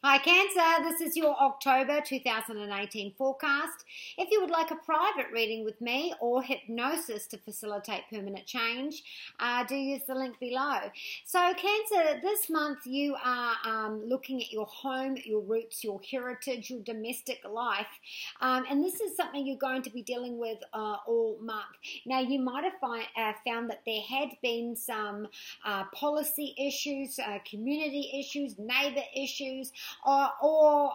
Hi Cancer, this is your October 2018 forecast. If you would like a private reading with me or hypnosis to facilitate permanent change, do use the link below. So Cancer, this month you are looking at your home, your roots, your heritage, your domestic life, and this is something you're going to be dealing with all month. Now you might have found that there had been some policy issues, community issues, neighbour issues, or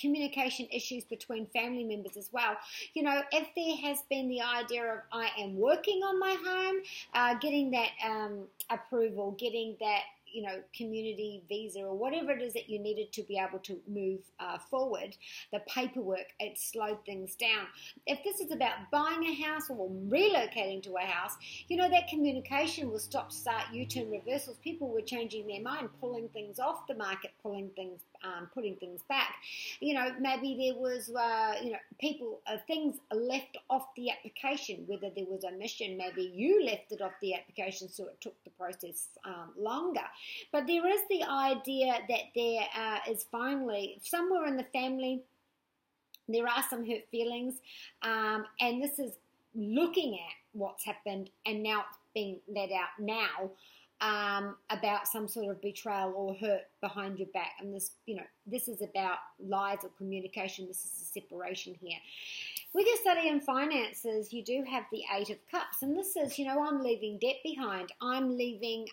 communication issues between family members as well. You know, if there has been the idea of I am working on my home, getting that approval, getting that community visa or whatever it is that you needed to be able to move forward, the paperwork, it slowed things down. If this is about buying a house or relocating to a house, that communication will stop, start, U-turn reversals. People were changing their mind, pulling things off the market, putting things back. Maybe there was, things left off the application, whether there was a mission, maybe you left it off the application, so it took the process longer. But there is the idea that there is finally, somewhere in the family, there are some hurt feelings, and this is looking at what's happened, and now it's being let out now, about some sort of betrayal or hurt behind your back. And this is about lies or communication. This is a separation here. With your study in finances, you do have the Eight of Cups, and this is, I'm leaving debt behind. I'm leaving,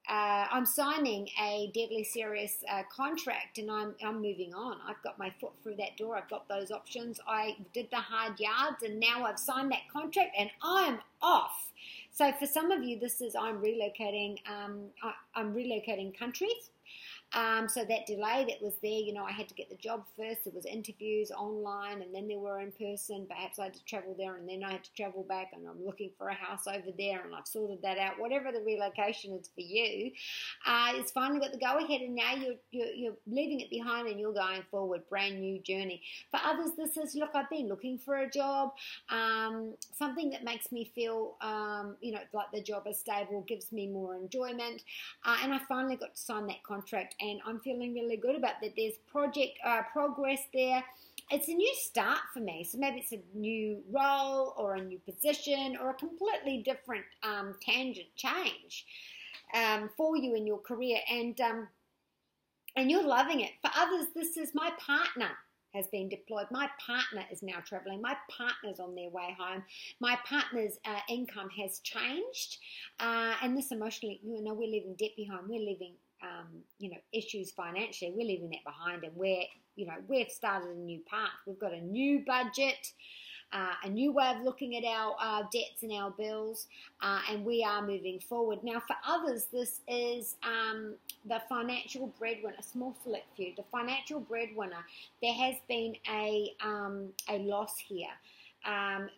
I'm signing a deadly serious contract, and I'm moving on. I've got my foot through that door. I've got those options. I did the hard yards, and now I've signed that contract, and I'm off. So for some of you, this is I'm relocating. I'm relocating countries. So that delay that was there, I had to get the job first. There was interviews online, and then there were in person. Perhaps I had to travel there, and then I had to travel back, and I'm looking for a house over there, and I've sorted that out. Whatever the relocation is for you, it's finally got the go-ahead, and now you're leaving it behind, and you're going forward, brand new journey. For others, this is, look, I've been looking for a job, something that makes me feel, like the job is stable, gives me more enjoyment, and I finally got to sign that contract. And I'm feeling really good about that. There's progress there. It's a new start for me. So maybe it's a new role or a new position or a completely different tangent change for you in your career. And you're loving it. For others, this is my partner has been deployed. My partner is now traveling. My partner's on their way home. My partner's income has changed. And this emotionally, we're leaving debt behind. We're leaving issues financially, we're leaving that behind, and we've started a new path. We've got a new budget, a new way of looking at our debts and our bills, and we are moving forward. Now, for others, this is the financial breadwinner, small select few, the financial breadwinner. There has been a loss here.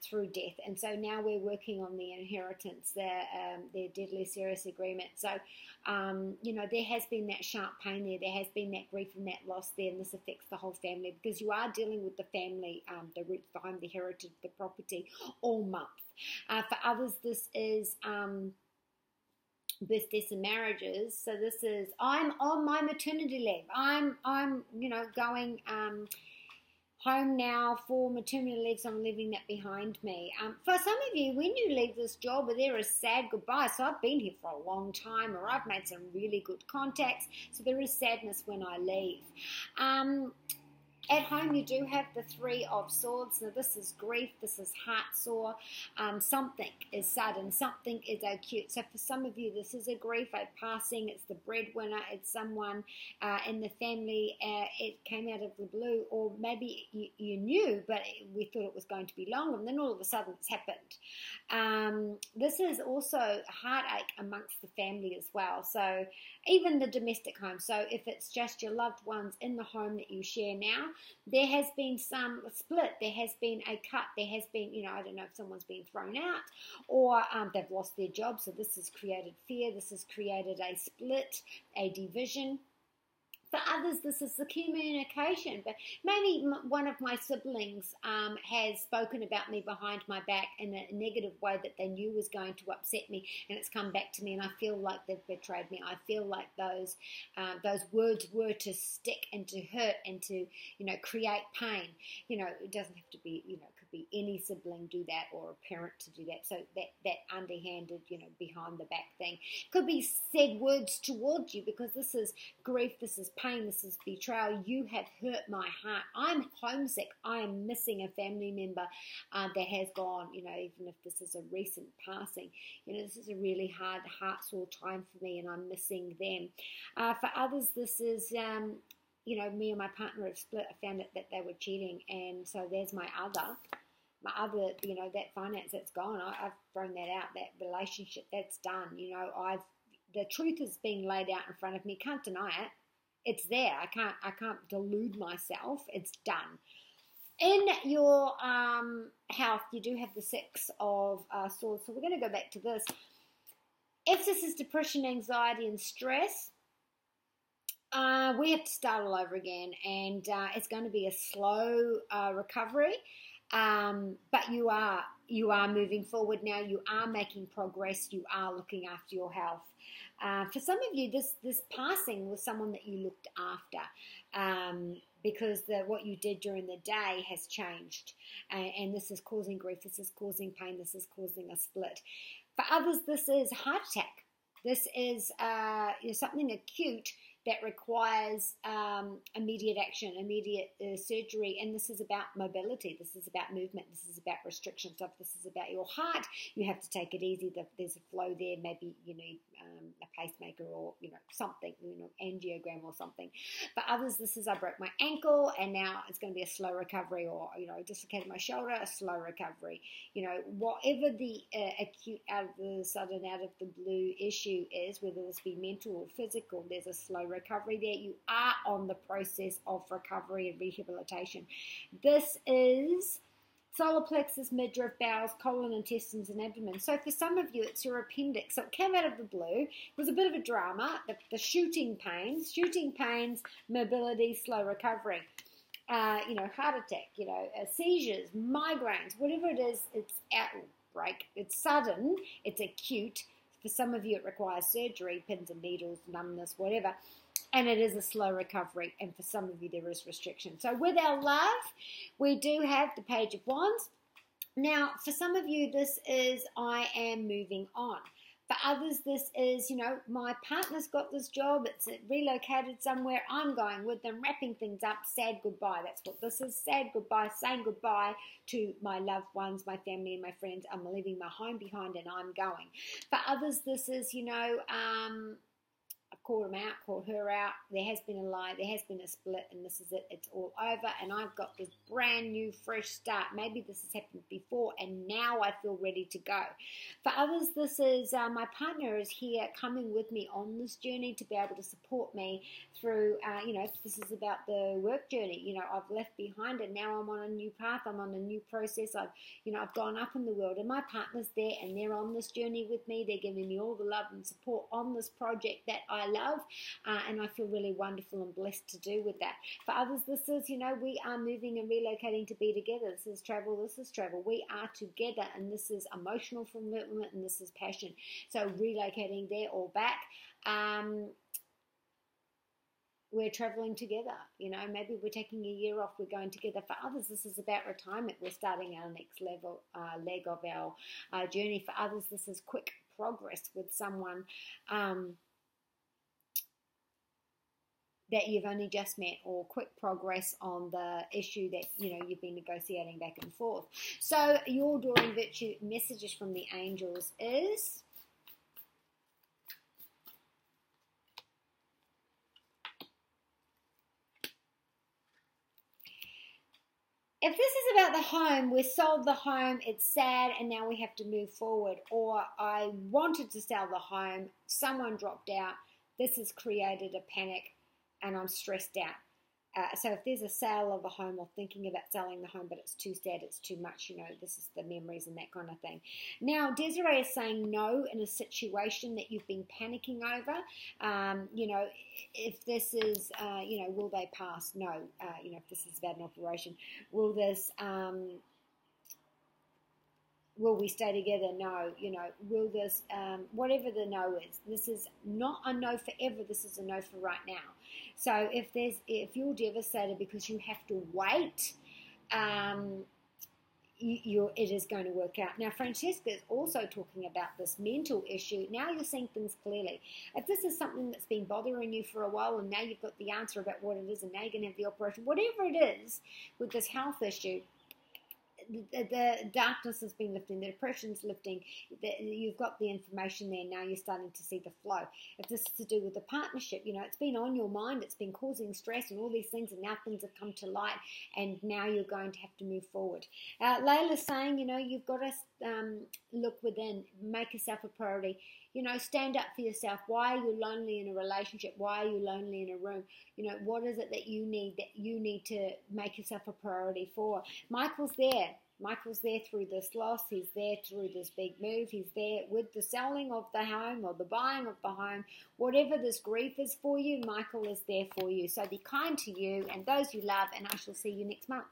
Through death, and so now we're working on the inheritance, their deadly serious agreement. So, there has been that sharp pain there. There has been that grief and that loss there, and this affects the whole family because you are dealing with the family, the roots, the home, the heritage, the property, all month. For others, this is birth, deaths, and marriages. So this is I'm on my maternity leave. I'm going home now for maternity leave, so I'm leaving that behind me. For some of you, when you leave this job, there is sad goodbye. So I've been here for a long time, or I've made some really good contacts, so there is sadness when I leave. At home, you do have the Three of Swords. Now, this is grief. This is heart sore. Something is sudden. Something is acute. So, for some of you, this is a grief, a passing. It's the breadwinner. It's someone in the family. It came out of the blue, or maybe you knew, but we thought it was going to be long, and then all of a sudden it's happened. This is also heartache amongst the family as well. So, even the domestic home. So, if it's just your loved ones in the home that you share now, there has been some split, there has been a cut, there has been, I don't know if someone's been thrown out or they've lost their job, so this has created fear, this has created a split, a division. For others, this is the communication. But maybe one of my siblings has spoken about me behind my back in a negative way that they knew was going to upset me, and it's come back to me, and I feel like they've betrayed me. I feel like those words were to stick and to hurt and to, create pain. It doesn't have to be, it could be any sibling do that, or a parent to do that. So that underhanded, behind the back thing could be said words towards you, because this is grief, this is pain, this is betrayal. You have hurt my heart. I'm homesick. I am missing a family member that has gone, even if this is a recent passing. This is a really hard, heart-sore time for me, and I'm missing them. For others, this is, me and my partner have split. I found out that they were cheating, and so there's my other, that finance that's gone. I've thrown that out. That relationship, that's done. The truth is being laid out in front of me. Can't deny it. It's there. I can't delude myself. It's done. In your health, you do have the 6 of Swords. So we're going to go back to this. If this is depression, anxiety, and stress, we have to start all over again, and it's going to be a slow recovery. But you are moving forward now. You are making progress. You are looking after your health. For some of you, this passing was someone that you looked after, because what you did during the day has changed, and this is causing grief. This is causing pain. This is causing a split. For others, this is a heart attack. This is something acute that requires immediate action, immediate surgery, and this is about mobility, this is about movement, this is about restriction stuff, this is about your heart. You have to take it easy. There's a flow there. Maybe you need a pacemaker, or something, angiogram or something. For others, this is I broke my ankle, and now it's going to be a slow recovery, or dislocated my shoulder, a slow recovery. Whatever the acute, out of the sudden, out of the blue issue is, whether this be mental or physical, there's a slow recovery there. You are on the process of recovery and rehabilitation. This is solar plexus, midriff, bowels, colon, intestines, and abdomen. So for some of you, it's your appendix. So it came out of the blue. It was a bit of a drama. The shooting pains, mobility, slow recovery. Heart attack, seizures, migraines, whatever it is, it's outbreak. It's sudden. It's acute. For some of you, it requires surgery, pins and needles, numbness, whatever. And it is a slow recovery. And for some of you, there is restriction. So with our love, we do have the Page of Wands. Now, for some of you, this is I am moving on. For others, this is, my partner's got this job. It's relocated somewhere. I'm going with them, wrapping things up, sad goodbye. That's what this is, sad goodbye, saying goodbye to my loved ones, my family and my friends. I'm leaving my home behind and I'm going. For others, this is, I've called him out, called her out. There has been a lie, there has been a split, and this is it. It's all over, and I've got this brand new, fresh start. Maybe this has happened before, and now I feel ready to go. For others, this is my partner is here coming with me on this journey to be able to support me through, this is about the work journey. I've left behind, and now I'm on a new path. I'm on a new process. I've gone up in the world, and my partner's there, and they're on this journey with me. They're giving me all the love and support on this project that I love, and I feel really wonderful and blessed to do with that. For others, this is, we are moving and relocating to be together. This is travel, we are together, and this is emotional fulfillment, and this is passion. So relocating there or back, we're traveling together, maybe we're taking a year off, we're going together. For others, this is about retirement. We're starting our next leg of our journey. For others, this is quick progress with someone that you've only just met, or quick progress on the issue that you've been negotiating back and forth. So your Doreen Virtue messages from the angels is, if this is about the home, we sold the home, it's sad, and now we have to move forward. Or I wanted to sell the home, someone dropped out, this has created a panic, and I'm stressed out. So if there's a sale of a home or thinking about selling the home, but it's too sad, it's too much, this is the memories and that kind of thing. Now, Desiree is saying no in a situation that you've been panicking over. If this is, will they pass? No. If this is about an operation, will this... will we stay together? No. Will this, whatever the no is, this is not a no forever, this is a no for right now. So if you're devastated because you have to wait, it is going to work out. Now, Francesca is also talking about this mental issue. Now you're seeing things clearly. If this is something that's been bothering you for a while and now you've got the answer about what it is and now you're going to have the operation, whatever it is with this health issue, the darkness has been lifting, the depression's lifting, you've got the information there, now you're starting to see the flow. If this is to do with the partnership, it's been on your mind, it's been causing stress and all these things, and now things have come to light, and now you're going to have to move forward. Layla's saying, you've got to look within, make yourself a priority. Stand up for yourself. Why are you lonely in a relationship? Why are you lonely in a room? What is it that you need to make yourself a priority for? Michael's there. Michael's there through this loss. He's there through this big move. He's there with the selling of the home or the buying of the home. Whatever this grief is for you, Michael is there for you. So be kind to you and those you love, and I shall see you next month.